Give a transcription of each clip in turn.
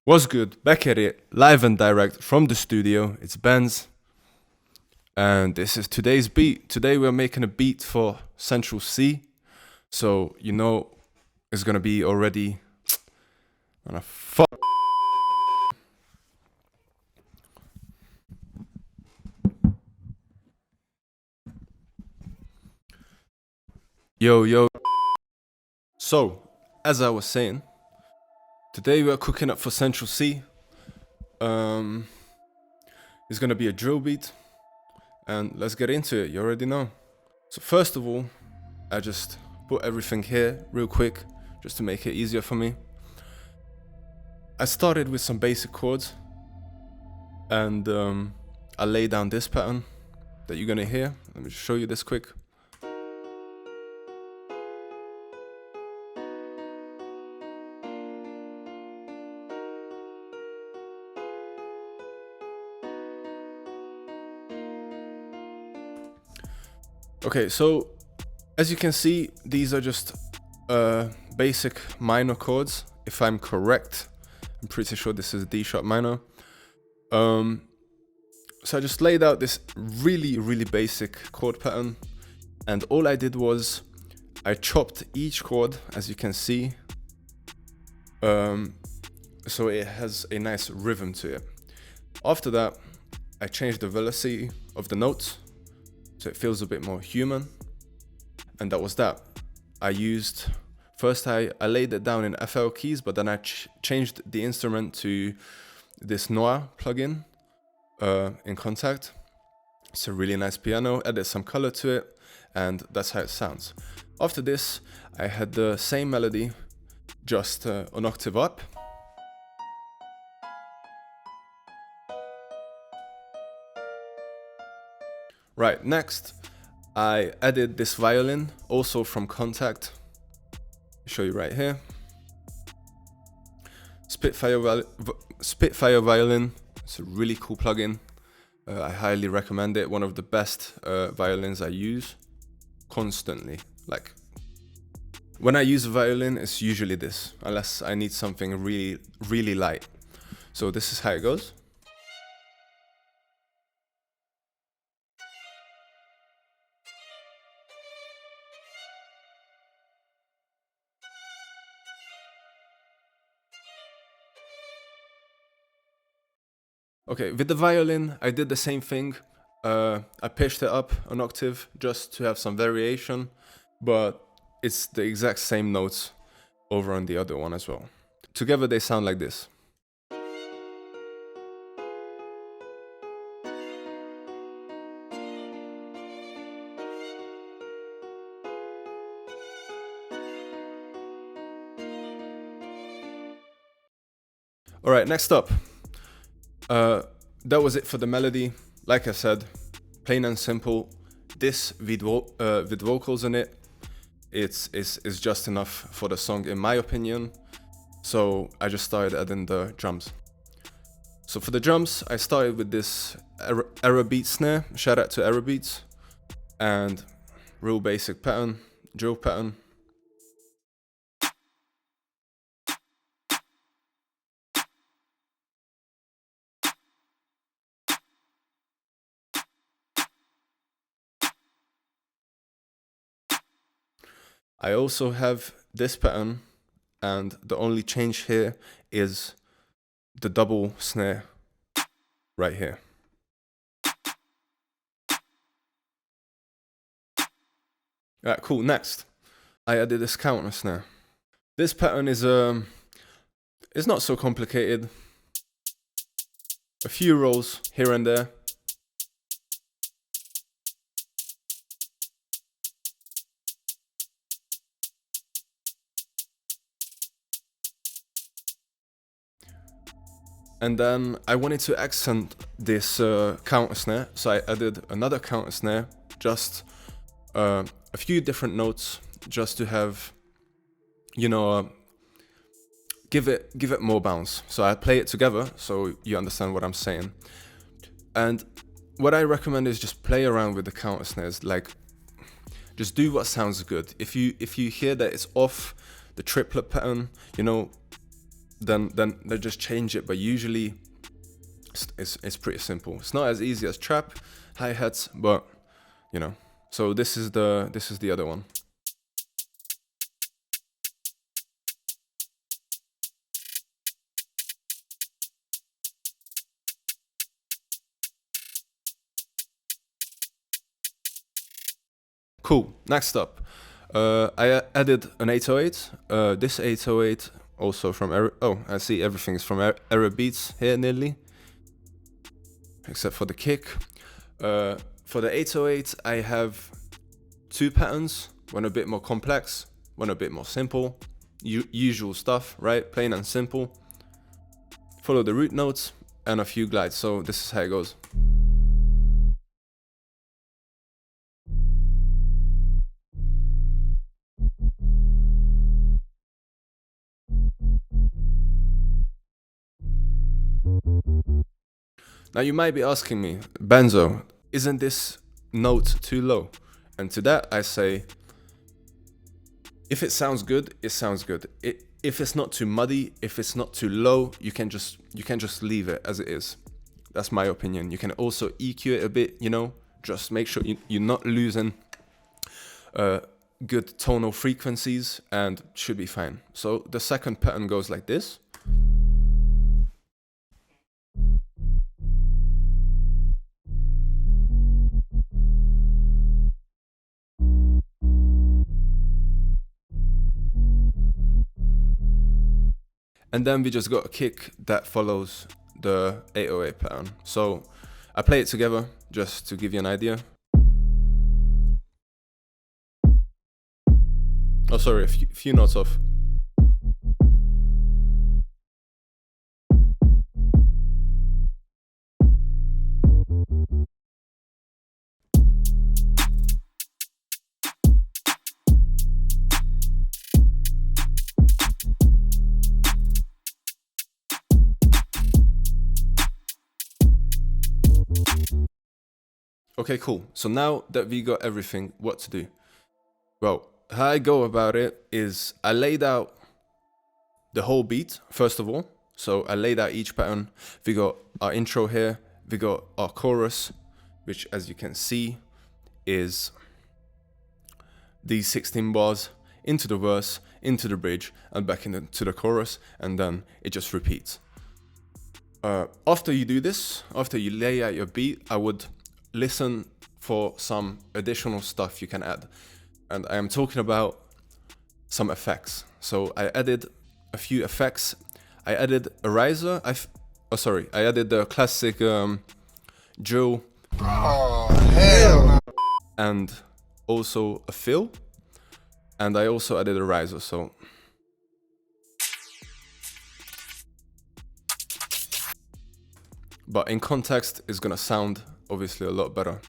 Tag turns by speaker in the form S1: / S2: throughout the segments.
S1: What's good? Back at it, live and direct from the studio. It's Benz, and this is today's beat. Today we're making a beat for Central C, so you know it's gonna be already on a fuck. Yo yo. So, as I was saying, today we're cooking up for Central C. It's gonna be a drill beat, and let's get into it. You already know. So first of all, I just put everything here real quick, just to make it easier for me. I started with some basic chords, and I lay down this pattern that you're gonna hear. Let me just show you this quick. Okay, so as you can see, these are just basic minor chords. If I'm correct, I'm pretty sure this is a D sharp minor. So I just laid out this really basic chord pattern, and all I did was I chopped each chord, as you can see, so it has a nice rhythm to it. After that, I changed the velocity of the notes, so it feels a bit more human, and that was that. I laid it down in FL keys, but then I changed the instrument to this Noir plugin in Contact. It's a really nice piano, added some color to it, and that's how it sounds. After this, I had the same melody, just an octave up. Right, next, I added this violin, also from Contact. I'll show you right here. Spitfire violin. It's a really cool plugin. I highly recommend it. One of the best violins I use constantly. Like, when I use a violin, it's usually this, unless I need something really light. So this is how it goes. Okay, with the violin, I did the same thing. I pitched it up an octave just to have some variation, but it's the exact same notes over on the other one as well. Together they sound like this. Alright, next up. That was it for the melody. Like I said, plain and simple. This with vocals in it, it's just enough for the song, in my opinion. So I just started adding the drums. So for the drums, I started with this Error Beat snare. Shout out to Error Beats, and real basic pattern, drill pattern. I also have this pattern, and the only change here is the double snare right here. Alright, cool. Next, I added this counter snare. This pattern is it's not so complicated. A few rolls here and there. And then I wanted to accent this counter snare, so I added another counter snare, just a few different notes, just to have, you know, give it more bounce. So I play it together, so you understand what I'm saying. And what I recommend is just play around with the counter snares, like just do what sounds good. If you hear that it's off the triplet pattern, you know, then they just change it. But usually it's pretty simple. It's not as easy as trap, hi-hats, but you know. So this is the other one. Cool. Next up, I added an 808. This 808 also from I see everything is from Error Beats here nearly, except for the kick. For the 808, I have two patterns. One a bit more complex, one a bit more simple. Usual stuff, right? Plain and simple. Follow the root notes and a few glides. So this is how it goes. Now you might be asking me, Benzo, isn't this note too low? And to that I say, if it sounds good, it sounds good. If it's not too muddy, if it's not too low, you can just leave it as it is. That's my opinion. You can also EQ it a bit, you know, just make sure you're not losing good tonal frequencies, and should be fine. So the second pattern goes like this. And then we just got a kick that follows the 808 pattern. So I play it together just to give you an idea. Oh, sorry, a few notes off. Okay, cool. So now that we got everything, what to do? Well, how I go about it is I laid out the whole beat, first of all. So I laid out each pattern. We got our intro here. We got our chorus, which as you can see is these 16 bars into the verse, into the bridge, and back into the chorus, and then it just repeats. After you do this, after you lay out your beat, I would listen for some additional stuff you can add. And I am talking about some effects. So I added a few effects. I added a riser. I added the classic Joe. Oh, hell. And also a fill. And I also added a riser. So but in context, it's gonna sound obviously a lot better.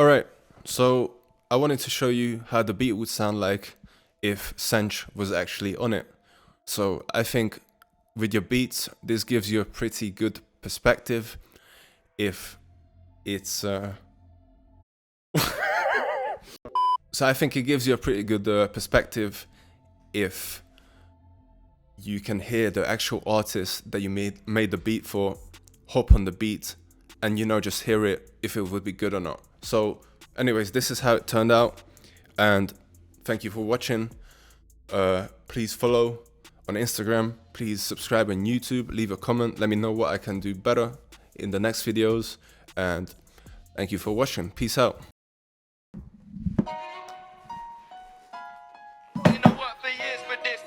S1: Alright, so I wanted to show you how the beat would sound like if Sench was actually on it. So I think with your beats, this gives you a pretty good perspective if it's so I think it gives you a pretty good perspective if you can hear the actual artist that you made the beat for hop on the beat and, you know, just hear it if it would be good or not. So anyways, this is how it turned out, and thank you for watching. Please follow on Instagram, please subscribe on YouTube, leave a comment, let me know what I can do better in the next videos, and thank you for watching. Peace out.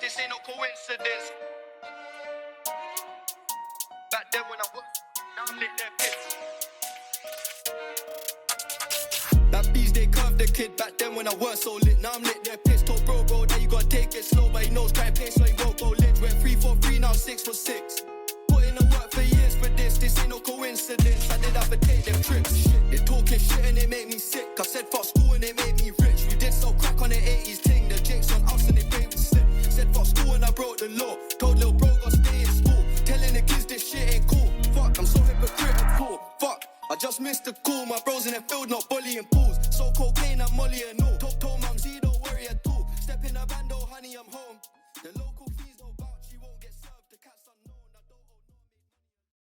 S2: This ain't no coincidence. Back then when I was, now I'm lit that piss. That bees they curved the kid. Back then when I was so lit, now I'm lit that piss. Told bro, that you gotta take it slow, but he knows try and play so he won't go lit. Went 3 for 3, now 6 for 6. Put in the work for years for this. This ain't no coincidence. I did have to take them trips. They talking shit and they make me sick. I said fuck school and they made me rich. We did so crack on the 80s ting. The jinx on us and they played with slip. Said fuck school and I broke the law. Told little bro gotta stay in school. Telling the kids this shit ain't cool. Fuck, I'm so hypocritical. Fuck, I just missed the call. My bros in the field not bullying pools. So cocaine and molly and all.